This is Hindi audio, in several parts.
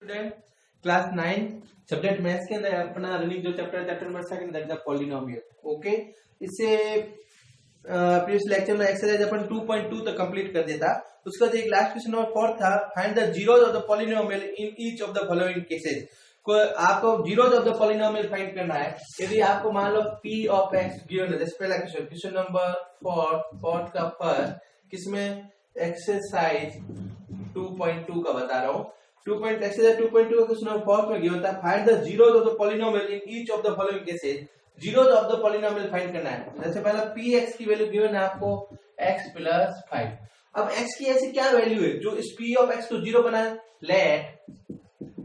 स्टूडेंट क्लास 9 सब्जेक्ट मैथ्स के अंदर अपना रनिंग जो chapter number 2 that is the polynomial. Okay, इससे प्रीवियस लेक्चर में एक्सरसाइज अपन 2.2 तक कंप्लीट कर देता। उसका जो एक लास्ट क्वेश्चन नंबर 4 था, find the zeros of the polynomial in each of the following cases. आपको zeros of the polynomial find करना है। यदि आपको मान लो p ऑफ x गिवन है, जैसे पहला क्वेश्चन नंबर 4 का फर्स्ट किसमें एक्सरसाइज 2.2 का बता रहा हूँ। 2.2 का क्वेश्चन नंबर 4 में गिवन था, find the zeros of the polynomial in each of the following cases. Zeros of the polynomial find करना है। जैसे पहला px की वैल्यू गिवन है आपको x + 5। अब x की ऐसी क्या वैल्यू है जो इस p ऑफ x को जीरो बनाए? लेट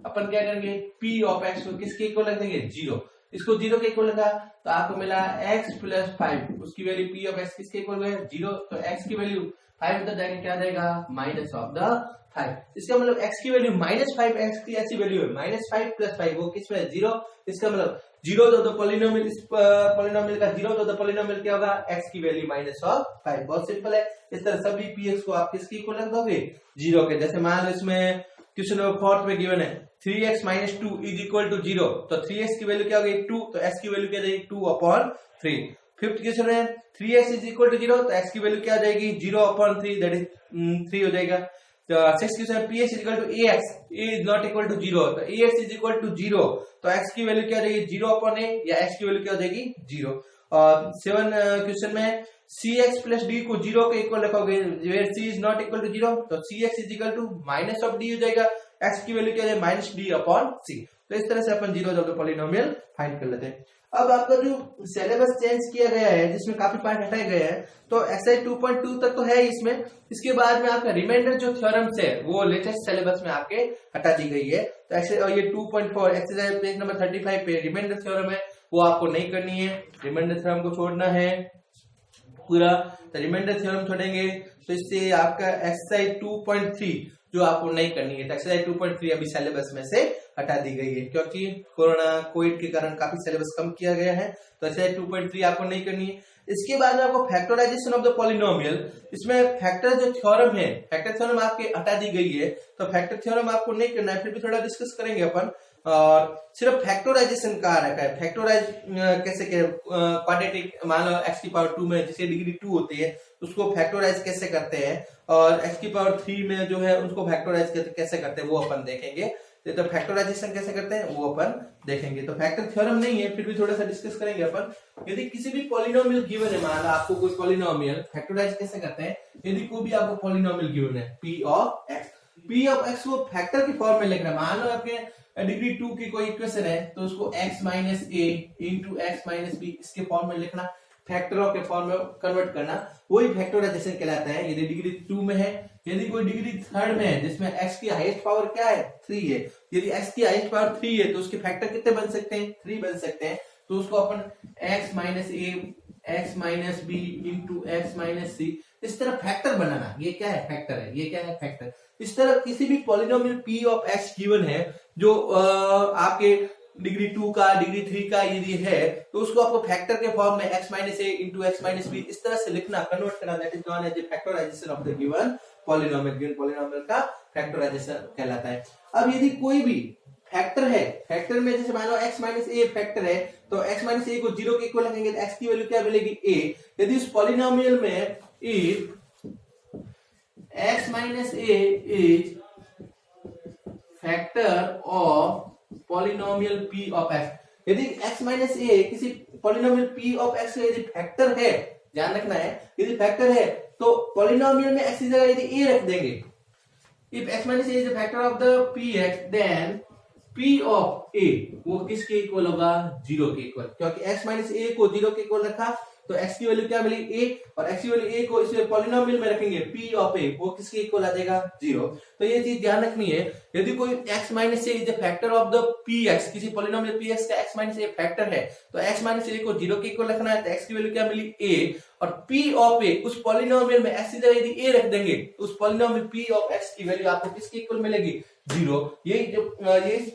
अपन क्या करेंगे, p ऑफ x को किसके इक्वल रख देंगे? जीरो। इसको जीरो के इक्वल रखा तो आपको मिला x + 5, उसकी वैल्यू p ऑफ x किसके इक्वल है? जीरो। तो x की वैल्यू 5 तो जाके क्या जाएगा? -5। इसका मतलब x की वैल्यू -5, x की ऐसी वैल्यू है -5 + 5, वो किसमें है? जीरो। इसका मतलब जीरो ऑफ द पॉलिनोमियल, इस पॉलिनोमियल का जीरो ऑफ द पॉलिनोमियल क्या होगा? x की वैल्यू -5। बहुत सिंपल है। इस तरह सभी px को आप किसके इक्वल रख दोगे? जीरो के। जैसे मान लो इसमें क्वेश्चन नंबर 4 में गिवन है 3x - 2 = 0, तो 3x की वैल्यू क्या हो गई? 2, तो x की वैल्यू क्या हो जाएगी? 2/3। फिफ्थ क्वेश्चन है 3x = 0, तो x की वैल्यू क्या हो जाएगी? 0/3, दैट इज 3 हो जाएगा। तो सिक्स्थ क्वेश्चन है px = ax, a is not equal to 0, तो ax = 0, तो x की वैल्यू क्या हो जाएगी? 0/a, या x की वैल्यू क्या हो जाएगी? 0। और 7 क्वेश्चन में cx + d को 0 के इक्वल रखोगे, where c is not equal to 0, तो cx = माइनस ऑफ d हो जाएगा। x की वैल्यू क्या है? -d/c। तो इस तरह से अपन zeros of the polynomial find कर लेते हैं। अब आपका जो सिलेबस चेंज किया गया है, जिसमें काफी पार्ट हटाए गए हैं, तो एक्सरसाइज 2.2 तक तो है इसमें। इसके बाद में आपका रिमाइंडर जो थ्योरम्स है वो लेटेस्ट सिलेबस में आपके हटा दी गई है। तो ये 2.4 एक्सरसाइज पेज नंबर 35 पे रिमाइंडर थ्योरम है, वो आपको नहीं करनी है। रिमाइंडर थ्योरम को छोड़ना है पूरा, तो रिमाइंडर थ्योरम छोड़ेंगे तो इससे आपका एक्सरसाइज 2.3 जो आपको नहीं करनी है। तो एक्सरसाइज 2.3 अभी सिलेबस में से हटा दी गई है, क्योंकि कोविड के कारण काफी सिलेबस कम किया गया है। तो एक्सरसाइज 2.3 आपको नहीं करनी है। इसके बाद में आपको फैक्टराइजेशन ऑफ द पॉलिनोमियल, इसमें फैक्टर जो थ्योरम है, फैक्टर थ्योरम आपके हटा दी गई है, तो फैक्टर थ्योरम आपको नहीं करना है। फिर भी थोड़ा डिस्कस करेंगे अपन। और सिर्फ फैक्टराइजेशन का रखा है। फैक्टराइज कैसे क्वाड्रेटिक, मान लो x⁻2 में जिसे डिग्री 2 होती है उसको फैक्टराइज कैसे करते हैं, और x⁻3 में जो है उसको फैक्टराइज कैसे करते हैं वो अपन देखेंगे। तो फैक्टराइजेशन कैसे करते हैं वो अपन देखेंगे। तो फैक्टर थ्योरम नहीं है, फिर भी थोड़ा सा डिस्कस करेंगे अपन। यदि किसी भी पॉलिनोमियल गिवन है, मान लो आपको कोई पॉलिनोमियल, फैक्टराइज कैसे करते हैं? यदि कोई भी आपको पॉलिनोमियल गिवन है p ऑफ x को फैक्टर की फॉर्म में लिखना है। मान लो आपके डिग्री 2 की कोई इक्वेशन है, तो उसको x - a × x - b इसके फॉर्म में लिखना, फैक्टरों के फॉर्म में कन्वर्ट करना, वही फैक्टराइजेशन कहलाता है। यदि डिग्री 2 में है, यदि कोई डिग्री 3 में है जिसमें x की हाईएस्ट पावर क्या है? 3 है, यदि x की हाईएस्ट पावर 3 है तो उसके फैक्टर कितने बन सकते हैं? 3 बन सकते हैं। तो उसको अपन x - a x - b × x - c इस तरह फैक्टर बनाना। ये क्या है? फैक्टर है। ये क्या है? फैक्टर। इस तरह किसी भी polynomial p of x given है जो आपके डिग्री 2 का, डिग्री 3 का यदि है, तो उसको आपको फैक्टर के फॉर्म में x - a × x - b इस तरह से लिखना, कन्वर्ट करना। That is known as factorization of the given polynomial. Given polynomial का फैक्टराइजेशन कहलाता है। अब यदि कोई भी फैक्टर है, फैक्टर में जैसे मान लो x - a फैक्टर है, तो x - a को 0 के इक्वल रखेंगे तो x की वैल्यू क्या मिलेगी? a। यदि उस पॉलिनोमियल में if x - a is factor of polynomial p of x, यदि x - a किसी पॉलिनोमियल p of x का यदि फैक्टर है, ध्यान रखना है, यदि फैक्टर है तो पॉलिनोमियल में x की जगह यदि a रख देंगे, if x - a is a factor of the px, then p of a वो किसके इक्वल होगा? 0 के इक्वल। क्योंकि x - a को 0 के इक्वल रखा तो x की वैल्यू क्या मिली? a, और x की वैल्यू a को इस पॉलिनोमियल में रखेंगे p ऑफ a, वो किसके इक्वल आ जाएगा? 0। तो ये चीज ध्यान रखनी है। यदि कोई x - a is the factor of the px, किसी पॉलिनोमियल px का x - a फैक्टर है, तो x - a को 0 के इक्वल रखना है। तो x की वैल्यू क्या मिली? a, और p ऑफ a उस पॉलिनोमियल में x की जगह यदि a रख देंगे तो उस पॉलिनोमियल p ऑफ x की वैल्यू आपको किसके इक्वल मिलेगी? 0। ये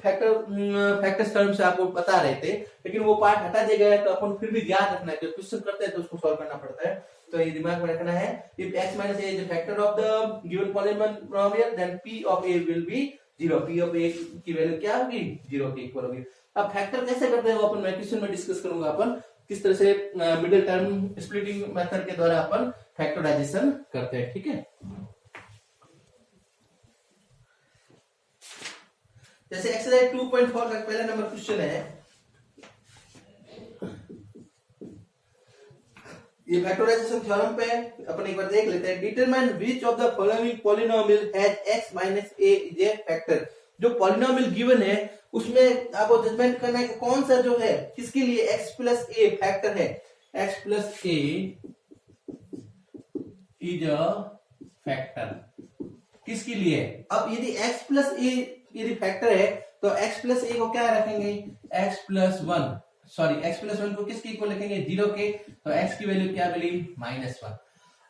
फैक्टर टर्म से आपको बता रहे थे, लेकिन वो पार्ट हटा दिया गया है। तो अपन फिर भी याद रखना है, जब क्वेश्चन करते हैं तो उसको सॉल्व करना पड़ता है। तो ये दिमाग में रखना है, if x - a is the factor of the given polynomial then p of a will be zero, p of a की वैल्यू क्या होगी, जीरो के इक्वल होगी। अब फैक्टर कैसे करते हैं वो अपन मैं क्वेश्चन में डिस्कस करूंगा, अपन किस तरह से मिडिल टर्म स्प्लिटिंग मेथड के द्वारा अपन फैक्टराइजेशन करते हैं, ठीक है। जैसे एक्सरसाइज 2.4 का पहला नंबर क्वेश्चन है, ये फैक्टराइजेशन थ्योरम पे अपन एक बार देख लेते हैं। Determine which of the following polynomial has x minus a is a factor. जो पॉलिनोमियल गिवन है उसमें आपको जजमेंट करना है कि कौन सा जो है किसके लिए x प्लस a फैक्टर है, x plus a is a factor, किसके लिए। अब यदि x प्लस a यदि फैक्टर है तो x प्लस a को क्या रखेंगे, x plus 1 sorry x plus 1 को किसके इक्वल लिखेंगे, जीरो के, तो x की वैल्यू क्या मिली, -1।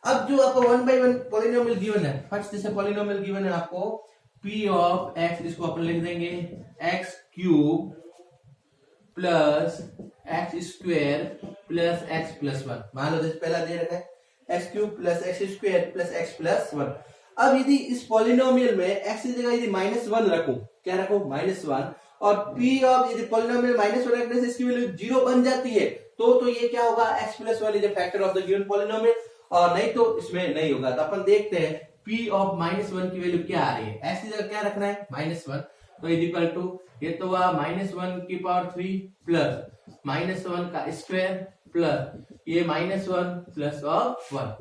अब जो आपको 1 by 1 पॉलिनोमियल गिवन है, फर्स्ट जैसे पॉलिनोमियल गिवन है आपको p ऑफ x, इसको अपन लिख देंगे x cube plus x square plus x plus 1। मान लो जैसे पहला दे रखा है x cube plus x square plus x plus 1। अब यदि इस पॉलिनोमियल में x की जगह यदि -1 रखूं, क्या रखूं, -1, और p ऑफ यदि पॉलिनोमियल -1 रखने से इसकी वैल्यू 0 बन जाती है, तो ये क्या होगा, x plus 1 is a factor of the given polynomial, और नहीं तो इसमें नहीं होगा। तो अपन देखते हैं p ऑफ -1 की वैल्यू क्या आ रही है, x की जगह क्या रखना है, -1, तो इज इक्वल टू ये तो हुआ -1 की पावर 3 प्लस -1 का स्क्वायर प्लस ये -1 प्लस ऑफ 1,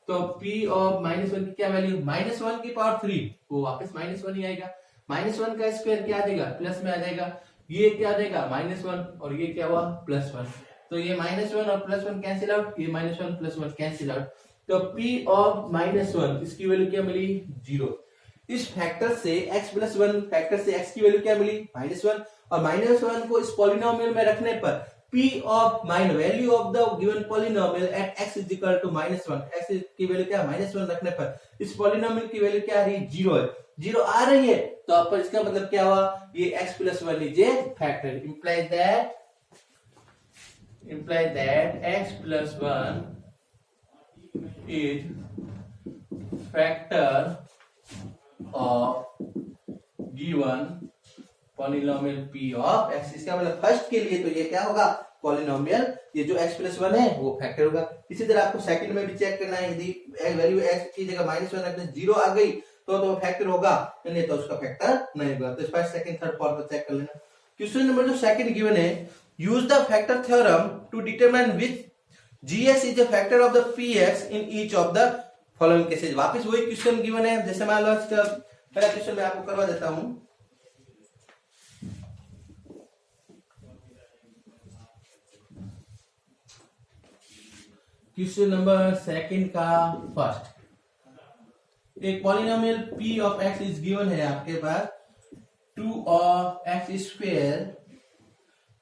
तो p ऑफ -1 की क्या वैल्यू, -1 की पावर 3 वो वापस -1 ही आएगा, -1 का स्क्वायर क्या आ जाएगा, प्लस में आ जाएगा, ये क्या आ जाएगा -1 और ये क्या हुआ +1, तो ये -1 और +1 कैंसिल आउट, ये -1 +1 कैंसिल आउट, तो p ऑफ -1 इसकी वैल्यू क्या मिली, 0। इस फैक्टर से x प्लस 1 फैक्टर से x की वैल्यू क्या मिली, -1, और -1 को इस पॉलिनोमियल में रखने पर p of value of the given polynomial at x is equal to -1, x की वैल्यू क्या, -1 रखने पर इस पॉलिनोमियल की वैल्यू क्या आ रही है, 0 है, 0 आ रही है, तो अब इसका मतलब क्या हुआ, ये x plus 1 is a factor, implies that x plus 1 is factor of given polynomial p of x। इसका मतलब फर्स्ट के लिए तो ये क्या होगा, पॉलिनोमियल, ये जो x प्लस 1 है वो फैक्टर होगा। इसी तरह आपको सेकंड में भी चेक करना है, यदि वैल्यू x की जगह -1 रखने 0 आ गई तो फैक्टर होगा, नहीं तो उसका फैक्टर नहीं होगा। तो first second third fourth check कर लेना। क्वेश्चन नंबर जो सेकंड गिवन है, use the factor theorem to determine which gs is a factor of the px in each of the following cases. वापस वही क्वेश्चन गिवन है, जैसे मान लो इसका पहला क्वेश्चन मैं आपको करवा देता हूं। क्वेश्चन नंबर सेकंड का फर्स्ट, एक polynomial p of x is given है आपके पास 2 of x square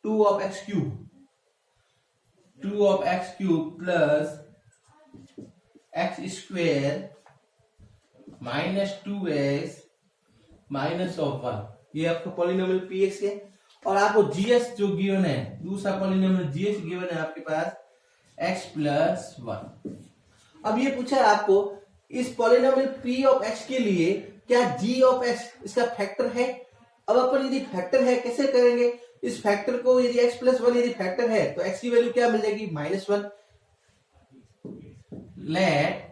2 of x cube 2 of x cube plus x square -2x minus of 1, ये आपका पॉलिनोमियल px है। और आपको gs जो गिवन है, दूसरा पॉलिनोमियल gs गिवन है आपके पास x प्लस 1। अब ये पूछा है आपको इस पॉलिनोमियल p ऑफ x के लिए क्या g ऑफ x इसका फैक्टर है। अब अपन यदि फैक्टर है कैसे करेंगे, इस फैक्टर को यदि x प्लस 1 यदि फैक्टर है तो x की वैल्यू क्या मिल जाएगी, -1। लेट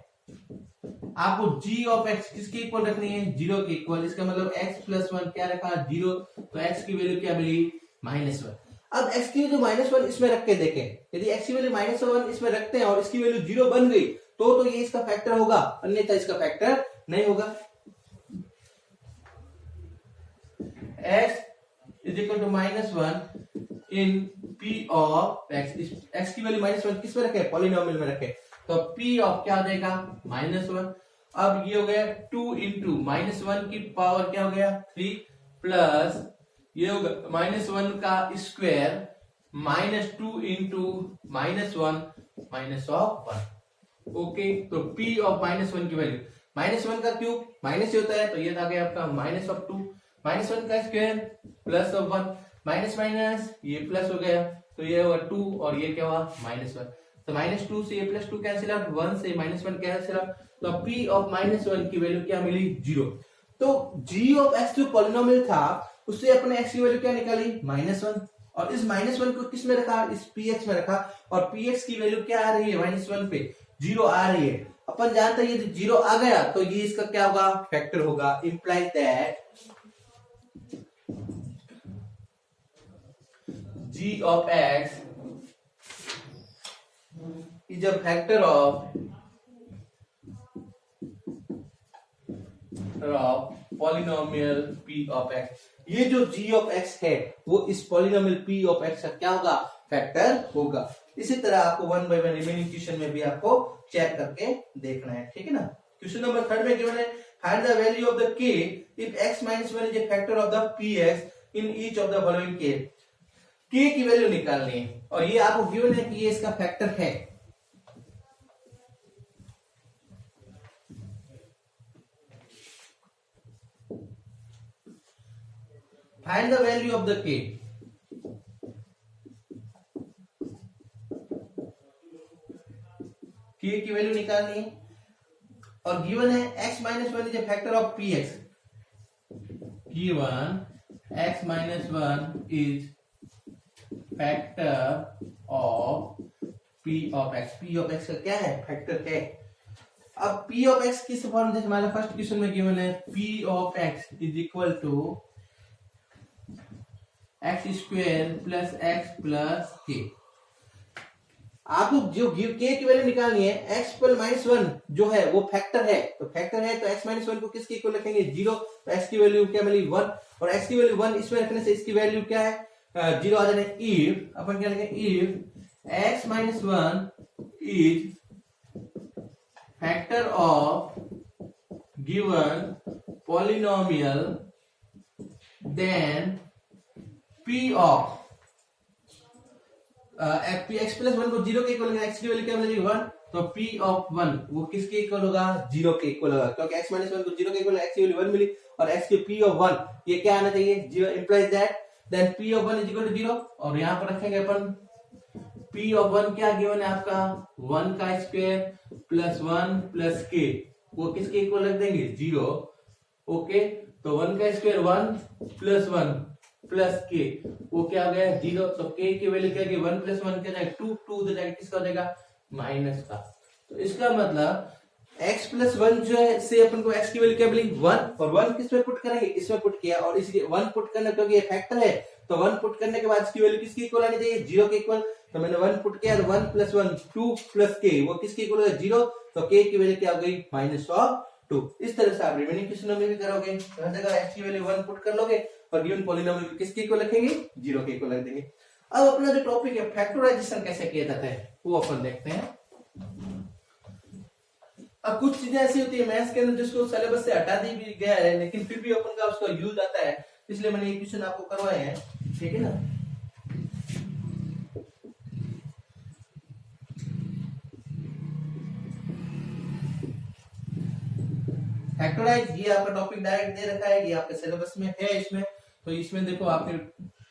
आपको g ऑफ x किसके इक्वल रखनी है, 0 के इक्वल, इसका मतलब x प्लस 1 क्या रखा, 0, तो x की वैल्यू क्या मिली, -1। अब x की वैल्यू -1 इसमें रख के देखें, यदि x की वैल्यू -1 इसमें रखते हैं और इसकी वैल्यू 0 बन गई तो ये इसका फैक्टर होगा, अन्यथा इसका फैक्टर नहीं होगा। x is equal to -1 in p of x, x की वैल्यू -1 किस में रखे, पॉलिनोमियल में रखे, तो p ऑफ क्या हो जाएगा, -1। अब ये हो गया 2 इंटू -1 की पावर क्या हो गया 3 प्लस ये होगा -1 का square -2 into -1 minus of 1। Okay, तो p ऑफ -1 की वैल्यू, -1 का क्यूब माइनस ही होता है, तो ये आ गया आपका -2, -1 का square plus of 1, minus minus ये प्लस हो गया, तो ये होगा 2 और ये क्या हुआ -1, तो -2 से ये +2 कैंसिल आउट, 1 से -1 कैंसिल आउट, तो p ऑफ -1 की वैल्यू क्या मिली, 0। तो g ऑफ x जो पॉलिनोमियल था उससे अपने x की वैल्यू क्या निकाली -1, और इस -1 को किस में रखा, इस px में रखा, और px की वैल्यू क्या आ रही है -1 पे 0 आ रही है। अपन जानते हैं यदि 0 आ गया तो ये इसका क्या होगा, फैक्टर होगा। Implies that g of x is a factor of polynomial p of x। ये जो g of x है वो इस पॉलिनोमियल p of x का क्या होगा, फैक्टर होगा। इसी तरह आपको 1 by 1 रिमेनिंग क्वेश्चन में भी आपको चेक करके देखना है, ठीक है ना। क्वेश्चन नंबर 3 में गिवन है find the value of the k if x - 1 is a factor of the px in each of the following case. k की वैल्यू निकालनी है और ये आपको गिवन है कि ये इसका फैक्टर है। Find the value of the k। k की वैल्यू निकालनी है और गिवन है x - 1 is a factor of px। Given x - 1 is factor of p of x। p of x का क्या है, फैक्टर है। अब p ऑफ x किस फॉर्म में, हमारा फर्स्ट क्वेश्चन में गिवन है p of x is equal to x square plus x plus k। आपको जो k की वैल्यू निकालनी है, x पर -1 जो है वो फैक्टर है, तो फैक्टर है तो x - 1 को किसके इक्वल रखेंगे, 0। तो x की वैल्यू क्या मिली 1, और x की वैल्यू 1 इसमें रखने से इसकी वैल्यू क्या है 0 आ जाने। इफ अपन क्या लिखेंगे, if x - 1 is factor of given polynomial then p of x plus 1 को 0 के इक्वल, x की वैल्यू क्या मिलेगी 1, तो p ऑफ 1 वो किसके इक्वल होगा, 0 के इक्वल होगा, क्योंकि x - 1 को 0 के इक्वल, x की वैल्यू 1 मिली और x के p ऑफ 1 ये क्या आना चाहिए 0। Implies that then p of 1 is equal to 0, और यहां पर रखेंगे अपन p ऑफ 1 क्या गिवन है आपका 1 का स्क्वायर प्लस 1 प्लस k, वो किसके इक्वल रख देंगे 0। ओके, तो 1 का स्क्वायर 1 प्लस 1 प्लस के वो क्या हो गया 0, तो k की वैल्यू क्या है 1 प्लस 1 क्या जाएगा 2, 2 उधर जाएगा किसका हो जाएगा माइनस का। तो इसका मतलब x प्लस 1 जो है से अपन को x की वैल्यू क्या मिली 1, और 1 किस में पुट करेंगे, इसमें पुट किया, और इसलिए 1 पुट करना क्योंकि ये फैक्टर है तो 1 पुट करने के बाद इसकी वैल्यू किसकी इक्वल आनी चाहिए 0 के इक्वल। तो मैंने 1 पुट किया, 1 प्लस 1 2 प्लस k वो किसके इक्वल होगा 0, तो k की वैल्यू क्या हो गई -2। इस तरह से आप रिमेनिंग क्वेश्चनों में भी करोगे, हर जगह x की वैल्यू 1 पुट कर लोगे और गिवन पॉलिनोमियल किसके इक्वल रखेंगे 0 के इक्वल रख देंगे। अब अपना जो टॉपिक है फैक्टराइजेशन कैसे किया जाता है वो अपन देखते हैं। अब कुछ चीजें ऐसी होती है मैथ्स के अंदर जिसको सिलेबस से हटा दी भी गया है लेकिन फिर भी अपन का उसका यूज आता है, इसलिए मैंने ये क्वेश्चन आपको करवाए हैं, ठीक है ना। फैक्टराइज ये आपका टॉपिक डायरेक्ट दे रखा है, ये आपके सिलेबस में है, इसमें तो इसमें देखो आपके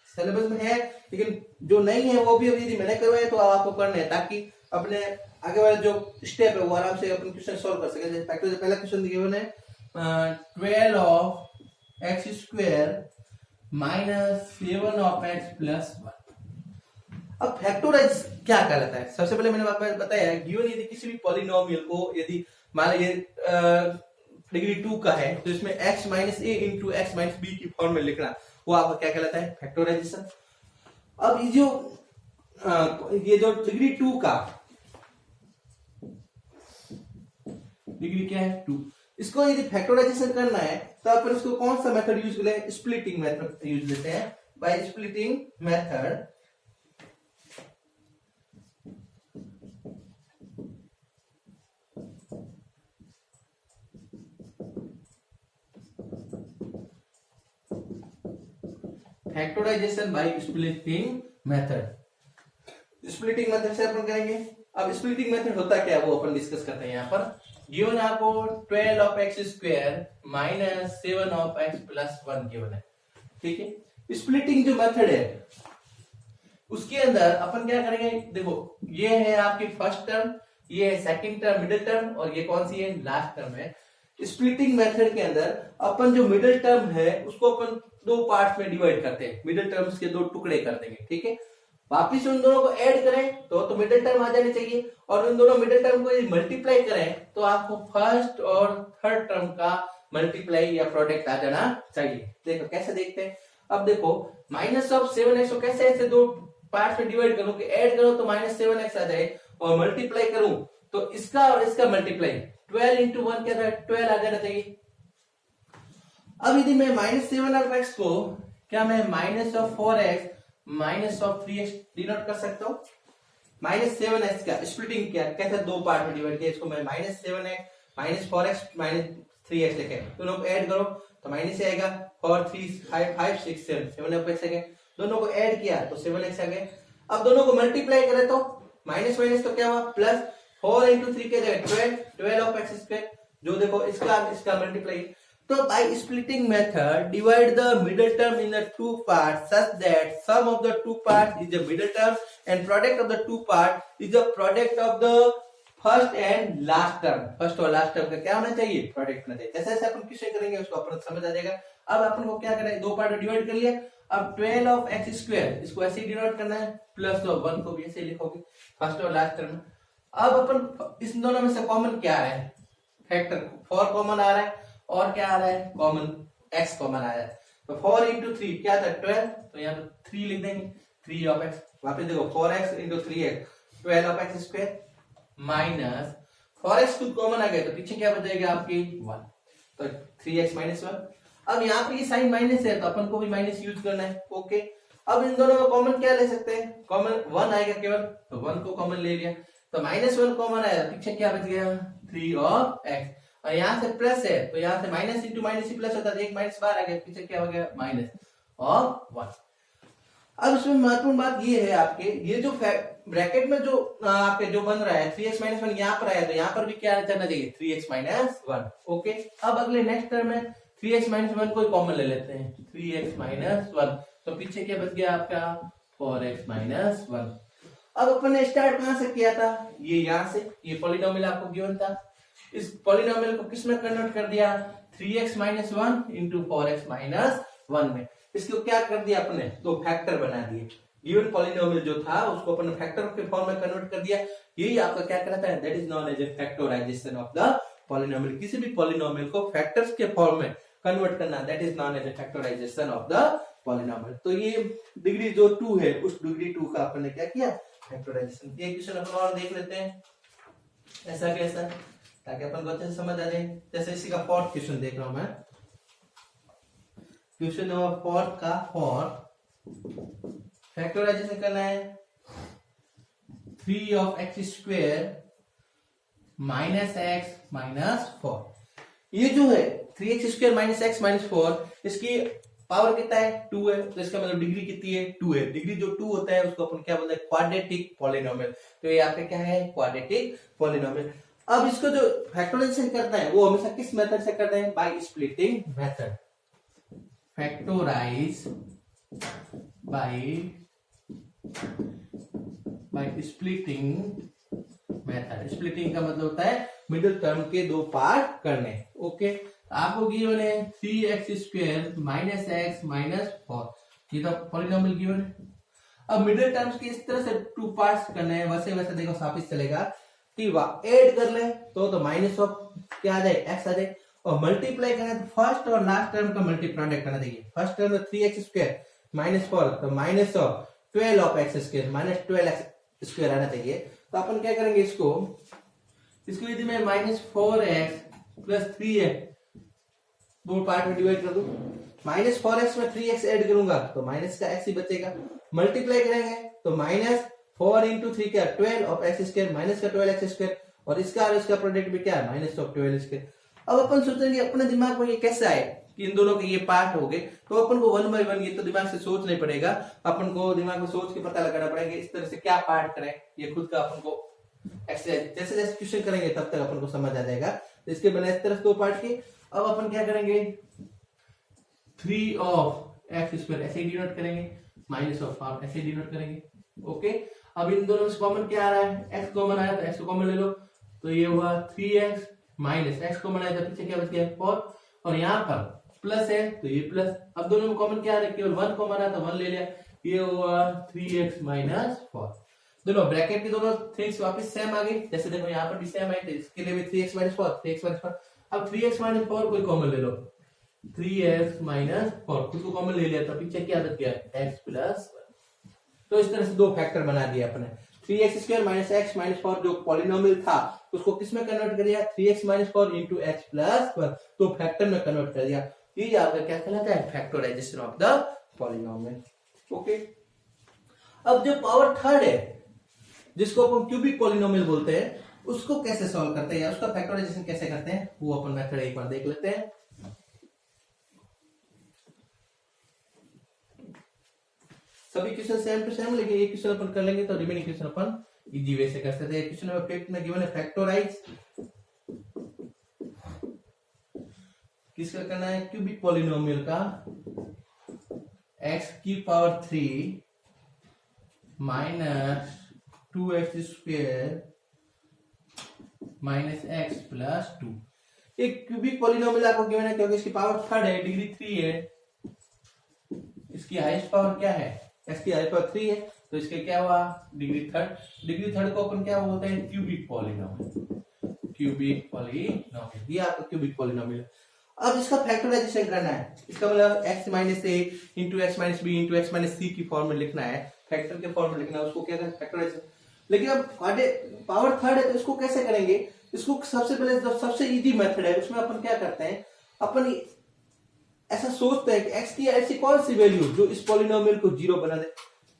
सिलेबस में है, लेकिन जो नहीं है वो भी अभी यदि मैंने करवाया तो आपको करना है ताकि अपने आगे वाले जो स्टेप है वो आराम से अपन क्वेश्चन सॉल्व कर सके। जैसे फैक्टराइज पहला क्वेश्चन गिवन है 12 of x square minus 7 of x plus 1। अब फैक्टराइज क्या कहलाता है, सबसे पहले मैंने आपको बताया गिवन यदि किसी भी पॉलिनोमियल को यदि मान लीजिए डिग्री 2 का है तो इसमें x minus a into x minus B की फॉर्म में लिखना, वो आपका क्या कहलाता है फैक्टराइजेशन। अब ये जो डिग्री 2 का डिग्री क्या है 2, इसको यदि फैक्टराइजेशन करना है तो अपन इसको कौन सा मेथड यूज करें, स्प्लिटिंग मेथड यूज लेते हैं। By splitting method factorization by splitting method. Splitting method से अपन करेंगे। अब स्प्लिटिंग मेथड होता क्या है वो अपन डिस्कस करते हैं। यहाँ पर गिवन आपको 12 of x square minus 7 of x plus 1 given है, ठीक है। स्प्लिटिंग जो मेथड है उसके अंदर अपन क्या करेंगे, देखो ये है आपकी फर्स्ट टर्म, ये है सेकंड टर्म मिडिल टर्म, और ये कौन सी है लास्ट टर्म है। स्प्लिटिंग मेथड के अंदर अपन जो मिडिल टर्म है उसको अपन दो पार्ट में डिवाइड करते हैं, मिडिल टर्म्स के दो टुकड़े कर देंगे, ठीक है। वापिस उन दोनों को ऐड करें तो मिडिल टर्म आ जाने चाहिए, और उन दोनों मिडिल टर्म को मल्टीप्लाई करें तो आपको फर्स्ट और थर्ड टर्म का मल्टीप्लाई या प्रोडक्ट आ जाना चाहिए। देखो कैसे देखते हैं। अब देखो -7x को कैसे ऐसे दो पार्ट में डिवाइड करूं कि ऐड करो तो -7x आ जाए, और मल्टीप्लाई करूं तो इसका और इसका मल्टीप्लाई 12 इंटू 1 क्या था, 12 आ जाना चाहिए। अब यदि मैं -7x को क्या मैं -4x -3x डिनोट कर सकता हूँ। -7x का स्प्लिटिंग क्या कैसे दो पार्ट में डिवाइड किया, इसको मैं -7x -4x -3x लिखे, दोनों को ऐड करो तो माइनस से आएगा, 4 3 5 5 6 7 7x आ गए, दोनों को ऐड किया तो 7x आ गए। अब दोनों को मल्टीप्लाई करें तो माइनस माइनस तो क्या हुआ प्लस, 4 इंटू 3 क्या जाएगा 12 ऑफ एक्स स्क्वायर, जो देखो इसका मल्टीप्लाई। तो by splitting method divide the middle term in the two parts such that sum of the two parts is the middle term and product of the two part is the product of the first and last term. First और लास्ट टर्म का क्या होना चाहिए, प्रोडक्ट होना चाहिए। जैसे जैसे अपन किसे करेंगे उसको अपन समझ आ जाएगा। अब अपन को क्या करना है, दो पार्ट में डिवाइड कर लिया। अब 12 ऑफ एक्स स्क्वायर इसको ऐसे ही डिनोट करना है, प्लस ऑफ 1 को भी ऐसे ही लिखोगे फर्स्ट और लास्ट टर्म। अब अपन इस दोनों में से कॉमन क्या आ रहा है, फैक्टर 4 कॉमन आ रहा है, और क्या आ रहा है कॉमन x कॉमन आ रहा है। तो 4 इंटू 3 क्या था 12, तो यहाँ पे 3 लिख देंगे, 3 ऑफ x। वापस देखो 4x into 3x 12 of x square minus 4x खुद कॉमन आ गया तो पीछे क्या बचेगा आपकी 1, तो 3x माइनस 1। अब यहाँ पे ये साइन माइनस है तो अपन को भी माइनस यूज करना है, ओके। अब इन दोनों में कॉमन क्या ले सकते हैं, कॉमन 1 आएगा केवल, तो 1 को कॉमन ले लिया तो -1 कॉमन आया, पीछे क्या बच गया 3 ऑफ x। और यहाँ से प्लस है तो यहाँ से माइनस इंटू माइनस ही प्लस होता है, एक माइनस बाहर आ गया, पीछे क्या हो गया माइनस ऑफ 1। अब इसमें महत्वपूर्ण बात ये है आपके, ये जो ब्रैकेट में जो आपके जो बन रहा है 3x माइनस 1 यहाँ पर आया तो यहाँ पर भी क्या जाना चाहिए 3x माइनस 1, ओके। अब अगले नेक्स्ट टर्म में 3x माइनस 1 को कॉमन ले लेते हैं, 3x माइनस 1, तो पीछे क्या बच गया आपका 4x माइनस 1। अब अपन ने स्टार्ट कहां से किया था, ये यहाँ से, ये पॉलिनोमियल आपको गिवन था, इस पॉलिनोमियल को किस में कन्वर्ट कर दिया 3x minus 1 into 4x minus 1 में। इसको क्या कर दिया अपने, दो फैक्टर बना दिए। गिवन पॉलिनोमियल जो था उसको अपन फैक्टर के फॉर्म में कन्वर्ट कर दिया, यही आपका क्या कहलाता है, that is known as a factorization of the polynomial. किसी भी पॉलिनोमियल को फैक्टर्स के फॉर्म में कन्वर्ट करना, that is known as a factorization of the polynomial. तो ये डिग्री जो 2 है उस डिग्री 2 का अपन ने क्या किया, फैक्टराइजेशन। ये क्वेश्चन अपन और देख लेते हैं, ऐसा कैसा, ताकि अपन को अच्छे से समझ आ जाए। जैसे इसी का फोर्थ क्वेश्चन देख रहा हूं मैं, क्वेश्चन नंबर 4 का 4 फैक्टराइजेशन करना है 3 of x square minus x minus 4। ये जो है 3x square minus x minus 4, इसकी पावर कितना है 2 है, तो इसका मतलब डिग्री कितनी है 2 है। डिग्री जो 2 होता है उसको अपन क्या बोलते हैं, क्वाड्रेटिक पॉलिनोमियल। तो ये आपके क्या है, क्वाड्रेटिक पॉलिनोमियल। अब इसको जो फैक्टराइजेशन करना है वो हमेशा किस मेथड से करते हैं, by splitting method. Factorize by splitting method. Splitting का मतलब होता है मिडिल टर्म के दो पार्ट करने, ओके। आपको गिवन है 3x square minus x minus 4, ये तो पॉलिनोमियल गिवन है। अब मिडिल टर्म्स के इस तरह से टू पार्ट्स करने हैं, वैसे वैसे देखो साबित चलेगा कि ऐड कर ले तो माइनस ऑफ क्या आ जाए x आ जाए, और मल्टीप्लाई करें तो फर्स्ट और लास्ट टर्म का मल्टी प्रोडक्ट आना चाहिए। फर्स्ट टर्म में 3x स्क्वायर माइनस 4 तो minus of 12 of x square minus 12x square आना चाहिए। तो अपन क्या करेंगे, इसको यदि मैं -4x प्लस 3x दो पार्ट में डिवाइड कर दूं, -4x में 3x ऐड करूंगा तो माइनस का x ही बचेगा, मल्टीप्लाई करेंगे तो -4 इंटू 3 क्या 12 ऑफ एक्स स्क्वायर माइनस का 12x स्क्वायर, और इसका प्रोडक्ट भी क्या है माइनस ऑफ 12 स्क्वायर। अब अपन सोचेंगे अपने दिमाग में ये कैसे आए कि इन दोनों के ये पार्ट हो गए, तो अपन को 1 बाय 1 ये तो दिमाग से सोच नहीं पड़ेगा, अपन को दिमाग में सोच के पता लगाना पड़ेगा इस तरह से क्या पार्ट करें। ये खुद का अपन को एक्सरसाइज जैसे जैसे क्वेश्चन करेंगे तब तक अपन को समझ आ जाएगा। तो इसके बना इस तरह 2 पार्ट के। अब अपन क्या करेंगे 3 ऑफ एक्स स्क्वायर ऐसे ही डिनोट करेंगे, माइनस ऑफ हाफ ऐसे ही डिनोट करेंगे, ओके। अब इन दोनों से कॉमन क्या आ रहा है, x कॉमन आया तो x को कॉमन ले लो, तो ये हुआ 3x माइनस एक्स को बनाया था, पीछे क्या बच गया 4, और यहाँ पर प्लस है तो ये प्लस, अब दोनों में कॉमन क्या है, केवल 1 कॉमन है तो 1 ले लिया, ये हुआ 3x माइनस 4। दोनों ब्रैकेट के दोनों थिंग्स वापस सेम आ गई, जैसे देखो यहाँ पर भी सेम है, तो इसके लिए भी 3x माइनस 4, 3x माइनस 4। अब 3x माइनस 4 कोई कॉमन ले लो, 3x माइनस 4 खुद को कॉमन ले लिया तो पीछे क्या बच गया x प्लस 1। तो इस तरह से दो फैक्टर बना दिए अपने। 3x square minus x minus 4 जो पॉलिनोमियल था उसको किस में कन्वर्ट कर दिया, 3x minus 4 into x plus 1, तो फैक्टर में कन्वर्ट कर दिया। ये आपका क्या कहलाता है, factorization of the polynomial. Okay, अब जो पावर थर्ड है जिसको अपन क्यूबिक पॉलिनोमियल बोलते हैं, उसको कैसे सॉल्व करते हैं या उसका फैक्टराइजेशन कैसे करते हैं, वो अपन मेथड एक बार देख लेते हैं। सभी क्वेश्चन सेम टू सेम, लेकिन एक क्वेश्चन अपन कर लेंगे तो रिमेनिंग क्वेश्चन अपन इजी वे से कर सकते हैं। क्वेश्चन नंबर 5 में गिवन है फैक्टराइज, किसका करना है, क्यूबिक पॉलिनोमियल का x की power 3 minus 2x square minus x plus 2। एक क्यूबिक पॉलिनोमियल आपको गिवन है क्योंकि इसकी पावर थर्ड है, डिग्री 3 है, इसकी हाईएस्ट पावर क्या है, x की हाईएस्ट पावर 3 है, तो इसके क्या हुआ डिग्री थर्ड। डिग्री थर्ड को अपन क्या बोलते हैं, क्यूबिक पॉलिनोमियल, क्यूबिक पॉलिनोमियल, ये आपका क्यूबिक पॉलिनोमियल। अब इसका फैक्टराइजेशन करना है, इसका मतलब x minus a into x minus b into x minus c की फॉर्म में लिखना है, फैक्टर के फॉर्म में लिखना है, उसको क्या कहते हैं फैक्टराइजेशन। लेकिन अब पावर थर्ड है तो इसको कैसे करेंगे, इसको सबसे पहले जो सबसे इजी मेथड है उसमें अपन क्या करते हैं, अपन ऐसा सोचते हैं कि x की ऐसी कौन सी वैल्यू जो इस पॉलिनोमियल को जीरो बना दे।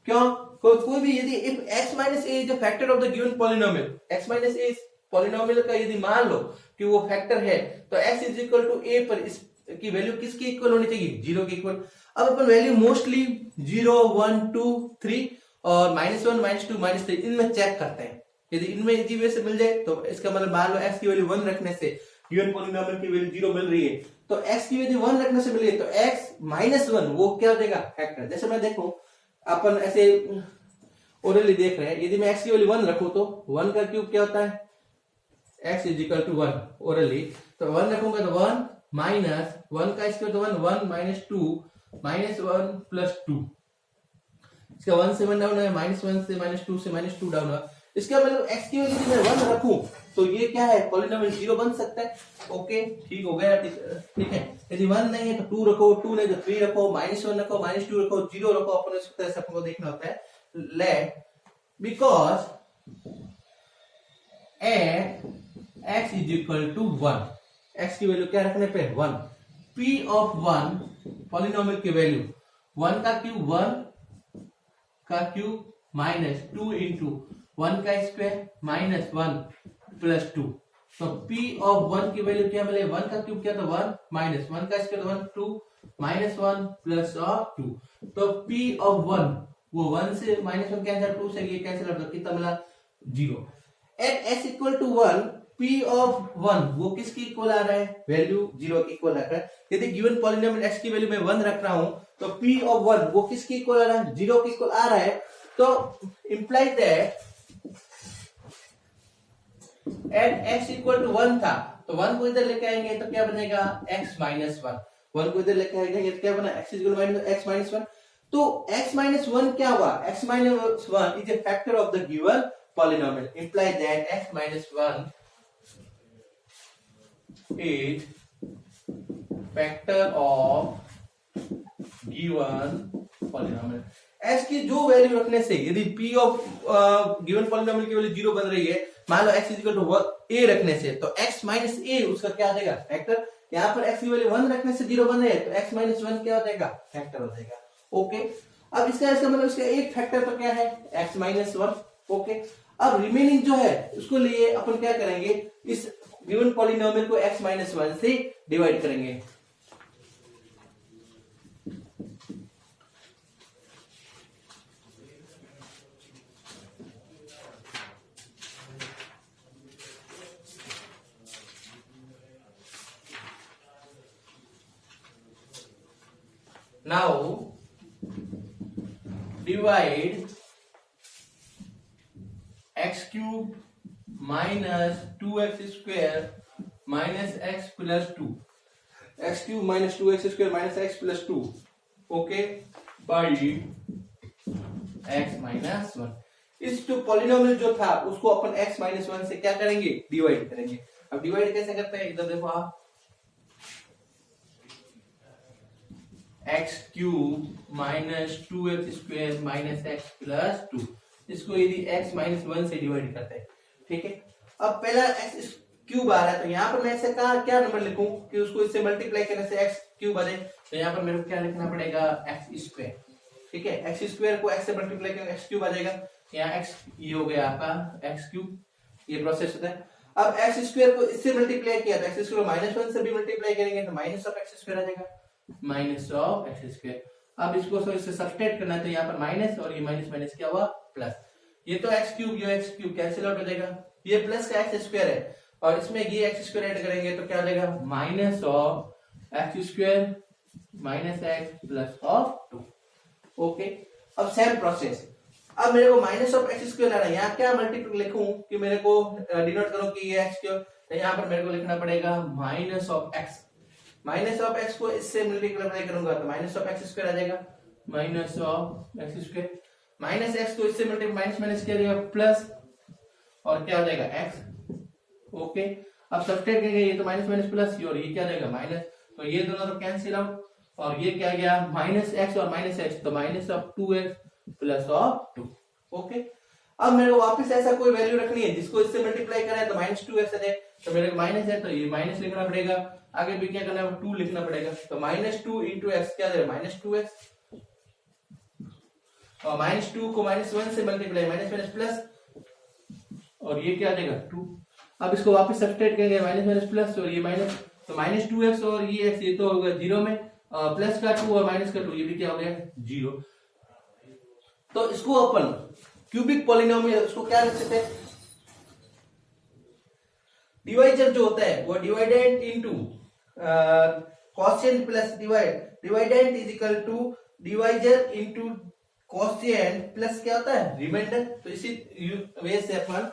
क्यों, कोई भी यदि if x minus A is the factor of the given polynomial, x minus a polynomial का यदि मान लो कि वो फैक्टर है तो x इज इक्वल टू ए पर इसकी वैल्यू किसकी इक्वल होनी चाहिए, जीरो की इक्वल। अब अपन वैल्यू मोस्टली 0 1 2 3 और -1 -2 -3 इनमें चेक करते हैं, यदि इनमें इजी वे से मिल जाए तो इसका मतलब मान लो x की वैल्यू 1 रखने से गिवन पॉलिनोमियल की वैल्यू 0 मिल रही है, तो x की वैल्यू 1 रखने से मिल रही है तो x माइनस 1 वो क्या हो जाएगा फैक्टर। जैसे मैं देखो अपन ऐसे ओरली देख रहे हैं, यदि मैं x की वैल्यू 1 रखूं तो 1 का क्यूब क्या होता है, x is equal to 1 orally, तो 1 रखूंगा तो 1 माइनस 1 का स्क्वायर तो 1 1 माइनस 2 माइनस 1 प्लस 2, इसका 1 से 1 डाउन है, -1 से -2 से -2 डाउन है। इसका मतलब x की वैल्यू मैं 1 रखूं तो ये क्या है पॉलिनोमियल 0 बन सकता है। ओके ठीक हो गया, ठीक है। यदि 1 नहीं है तो 2 रखो, 2 नहीं तो 3 रखो, -1 रखो, -2 रखो, 0 रखो, अपन इस तरह से आपको देखना होता है। Let because x is equal to 1, x की वैल्यू क्या रखने पे 1, p ऑफ 1 पॉलिनोमियल की वैल्यू 1 का क्यूब माइनस 2 इंटू 1 का स्क्वायर माइनस 1 प्लस 2, तो p ऑफ 1 की वैल्यू क्या मिले, 1 का क्यूब क्या था 1 माइनस 1 का स्क्वायर 1 2 माइनस 1 प्लस ऑफ 2, तो p ऑफ 1 वो 1 से -1 कैंसिल, 2 से ये कैंसिल, तो कितना मिला 0। At s equal to 1 p of 1 वो किसकी इक्वल आ रहा है, वैल्यू 0 की इक्वल आ रहा है। यदि गिवन पॉलिनोमियल x की वैल्यू मैं 1 रख रहा हूं तो p ऑफ 1 वो किसकी इक्वल आ रहा है, 0 की इक्वल आ रहा है, तो implies that at x equal to 1 था तो 1 को इधर लेके आएंगे तो क्या बनेगा x माइनस 1, 1 को इधर लेके आएंगे तो क्या बना x इक्वल x माइनस 1, तो x माइनस 1 क्या हुआ, x minus 1 is a factor of the given polynomial, imply that x minus 1 is factor of given polynomial। x की जो वैल्यू रखने से यदि p ऑफ गिवन पॉलिनोमियल की वैल्यू 0 बन रही है, मान लो x is equal to a रखने से, तो x माइनस a उसका क्या आ जाएगा फैक्टर। यहाँ पर x की वैल्यू 1 रखने से 0 बन रही है तो x माइनस 1 क्या हो जाएगा फैक्टर हो जाएगा। ओके, अब इसका मतलब इसका एक फैक्टर तो क्या है x माइनस 1। ओके, अब रिमेनिंग जो है उसको लिए अपन क्या करेंगे, इस गिवन पॉलिनोमियल को x माइनस 1 से डिवाइड करेंगे। Now divide x cube minus 2x square minus x plus to, x cube minus two x square minus x plus to, okay, by x minus one. इस जो पॉलिनोमियल जो था उसको अपन एक्स माइनस वन से क्या करेंगे, डिवाइड करेंगे। अब डिवाइड कैसे करते हैं, इधर देखो आप, x cube minus two x square minus x plus two, इसको यदि एक्स माइनस वन से डिवाइड करते हैं, ठीक है। अब पहला एक्स क्यूब आ रहा है, तो यहाँ पर मैं ऐसे क्या नंबर लिखूं कि उसको इससे मल्टीप्लाई करने से एक्स क्यूब आ जाए, तो यहाँ पर मेरे को क्या लिखना पड़ेगा, एक्स स्क्वायर, ठीक है। एक्स स्क्वायर को एक्स से मल्टीप्लाई करेंगे एक्स क्यूब आ जाएगा, यहाँ एक्स ये हो गया आपका एक्स क्यूब, ये प्रोसेस होता है। अब एक्स स्क्वायर को इससे मल्टीप्लाई किया तो एक्स स्क्वायर माइनस वन से भी मल्टीप्लाई करेंगे तो माइनस ऑफ एक्स स्क्वायर आ जाएगा, माइनस ऑफ एक्स स्क्वायर। अब इसको इससे सब्सट्रैक्ट करना है तो यहाँ पर माइनस और ये माइनस माइनस क्या हुआ, प्लस। ये तो एक्स क्यूब कैंसिल आउट हो जाएगा, ये प्लस का एक्स स्क्वायर है और इसमें ये एक्स स्क्वायर ऐड करेंगे तो क्या हो जाएगा, minus of x square minus x plus of two, okay. अब सेम प्रोसेस, अब मेरे को माइनस ऑफ एक्स स्क्वायर लाना है, यहाँ क्या मल्टीप्लाई लिखूं कि मेरे को डिनोट करो कि ये एक्स क्यूब, तो यहाँ पर मेरे को लिखना पड़ेगा minus of x, minus of x को इससे मल्टीप्लाई करूंगा तो माइनस ऑफ एक्स स्क्वायर आ जाएगा, minus of x square, minus x को इससे मल्टीप्लाई माइनस माइनस किया जाएगा प्लस और क्या हो जाएगा एक्स, ओके। अब सब्सट्रैक्ट करेंगे, ये तो माइनस माइनस प्लस और ये क्या जाएगा माइनस, तो ये दोनों तो कैंसिल आउट और ये क्या गया माइनस एक्स और माइनस एक्स, तो minus of two x plus of two, okay. अब मेरे को वापस ऐसा कोई वैल्यू रखनी है जिसको इससे मल्टीप्लाई करना है तो माइनस टू एक्स आ जाए, तो मेरे को माइनस है तो ये माइनस लिखना पड़ेगा, आगे भी क्या करना है टू लिखना पड़ेगा, तो माइनस टू इंटू एक्स क्या जाएगा माइनस टू एक्स, और माइनस टू को माइनस वन से मल्टीप्लाई माइनस माइनस प्लस और ये क्या आ जाएगा टू। अब इसको वापस सब्सट्रैक्ट करेंगे माइनस माइनस प्लस और ये माइनस, तो माइनस टू एक्स और ये एक्स ये तो होगा जीरो में, प्लस का टू और माइनस का टू ये भी क्या हो गया जीरो। तो इसको अपन क्यूबिक पॉलिनोमियल उसको क्या लिख सकते हैं, डिवाइजर जो होता है वो dividend into quotient plus dividend is equal to divisor into quotient plus क्या होता है रिमाइंडर। तो इसी वे से अपन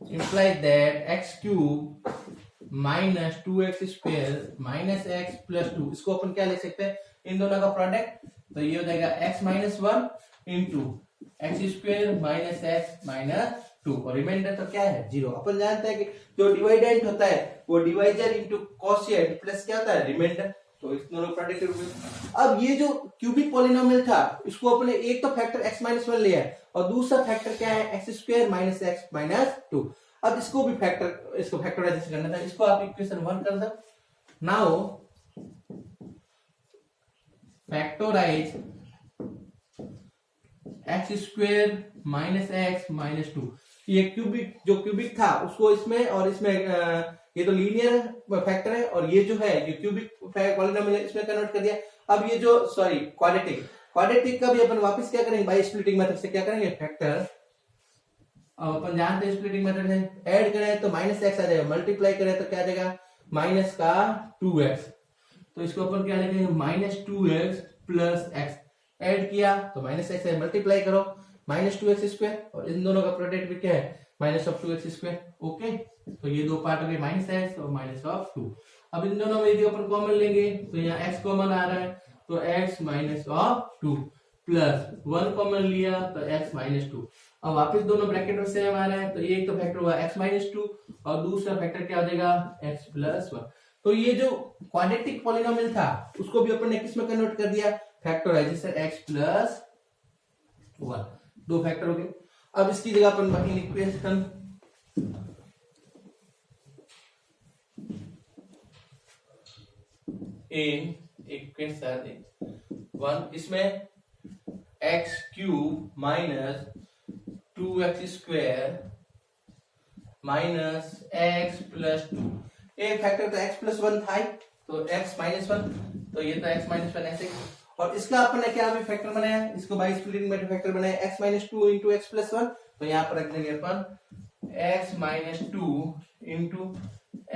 implies that x cube minus two x square minus x plus two, इसको अपन क्या लिख सकते हैं इन दोनों का प्रोडक्ट, तो ये हो जाएगा x minus one into x square minus x minus to और रिमाइंडर तो क्या है जीरो। अपन जानते हैं कि जो डिवाइडेंट होता है वो डिवाइजर इंटू कोशिएंट प्लस क्या होता है रिमाइंडर, तो इस दोनों प्रोडक्ट के रूप में। अब ये जो क्यूबिक पॉलिनोमियल था इसको अपने एक तो फैक्टर एक्स माइनस वन लिया है और दूसरा फैक्टर क्या है x square minus x minus to. अब इसको भी इसको फैक्टराइज करना था, इसको आप इक्वेशन वन कर दो। Now factorize x square minus x minus two, ये क्यूबिक था उसको इसमें और इसमें ये तो लीनियर फैक्टर है और ये जो है ये क्यूबिक पॉलिनोमियल इसमें कन्वर्ट कर दिया। अब ये जो क्वाड्रेटिक का भी अपन वापस क्या करेंगे बाय स्प्लिटिंग मेथड से क्या करेंगे फैक्टर। अब अपन जानते हैं स्प्लिटिंग मेथड है, ऐड करें तो माइनस एक्स आ जाएगा, मल्टीप्लाई करें तो क्या आ जाएगा माइनस का टू एक्स, तो इसको अपन क्या लिखेंगे minus two x plus x, add किया तो माइनस एक्स है, मल्टीप्लाई करो माइनस टू एक्स स्क्वायर और इन दोनों का प्रोडक्ट भी क्या है minus of two x square, okay. तो ये दो पार्ट हो गए माइनस एक्स और माइनस ऑफ टू। अब इन दोनों में यदि अपन कॉमन लेंगे तो यहाँ एक्स कॉमन आ रहा है तो x minus of two plus one common लिया तो एक्स माइनस टू। अब वापस दोनों ब्रैकेट में सेम आ रहा है तो एक तो फैक्टर हुआ एक्स माइनस टू और दूसरा फैक्टर क्या हो जाएगा एक्स प्लस वन। तो ये जो क्वाड्रेटिक पॉलिनोमियल था उसको भी अपन ने किस में कन्वर्ट कर दिया फैक्टराइजेशन एक्स प्लस वन, दो फैक्टर हो गए। अब इसकी जगह अपन बाकी इक्वेशन वन, इसमें x cube minus two x square minus x plus to, एक फैक्टर तो एक्स प्लस वन था तो एक्स माइनस वन, तो ये तो एक्स माइनस वन ऐसे, और इसका अपन ने क्या अभी फैक्टर बनाया इसको बाय स्प्लिटिंग मेथड फैक्टर बनाया x minus two into x plus one, तो यहाँ पर रख देंगे अपन x minus two into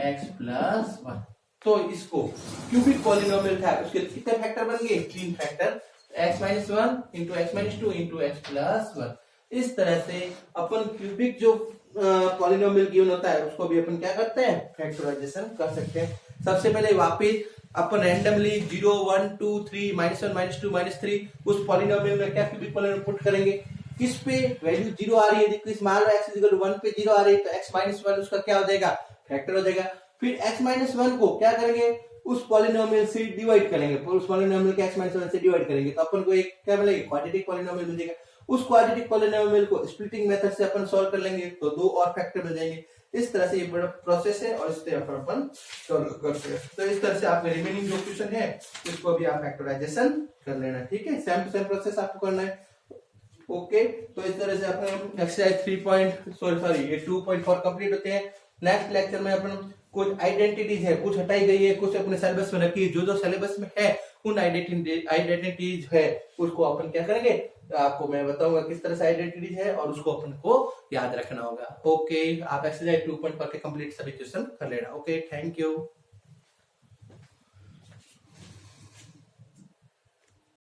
x plus one. तो इसको क्यूबिक पॉलिनोमियल था उसके कितने फैक्टर बन गए तीन factor, x minus one into x minus two into x plus one. इस तरह से अपन क्यूबिक जो पॉलिनोमियल गिवन होता है उसको भी अपन क्या करते हैं, फैक्टराइजेशन कर सकते हैं। सबसे पहले वापिस अपन रैंडमली 0 1 2 3 -1 -2 -3 उस पॉलिनोमियल में क्या क्यूबिक पॉलिनोमियल पुट करेंगे, किस पे वैल्यू 0 आ रही है, किस मान लो x = 1 पे 0 आ रही है तो x - 1 उसका क्या हो जाएगा, फैक्टर हो जाएगा। फिर x - 1 को क्या करेंगे, उस पॉलिनोमियल से डिवाइड करेंगे, उस पॉलिनोमियल के x - 1 से डिवाइड करेंगे तो अपन को एक क्या मिलेगा, क्वाड्रेटिक पॉलिनोमियल मिलेगा। उस क्वाड्रेटिक पॉलिनोमियल को स्प्लिटिंग मेथड से अपन सॉल्व कर लेंगे तो दो और फैक्टर मिल जाएंगे। इस तरह से ये बड़ा प्रोसेस है और इस तरह पर अपन सॉल्व करते हैं। तो इस तरह से आपके रिमेनिंग जो क्वेश्चन है इसको भी आप फैक्टराइजेशन कर लेना, ठीक है, सेम टू सेम प्रोसेस आपको करना है। ओके, तो इस तरह से अपन एक्सरसाइज 2.4 कंप्लीट होते हैं। नेक्स्ट लेक्चर में अपन कुछ आइडेंटिटीज है, कुछ हटाई गई है, कुछ अपने सिलेबस में रखी है, जो सिलेबस में है उन आइडेंटिटीज है उसको अपन क्या करेंगे, आपको मैं बताऊंगा किस तरह से आइडेंटिटीज है और उसको अपन को याद रखना होगा। ओके, आप एक्सरसाइज 2.4 के कंप्लीट सभी क्वेश्चन कर लेना। Okay, thank you.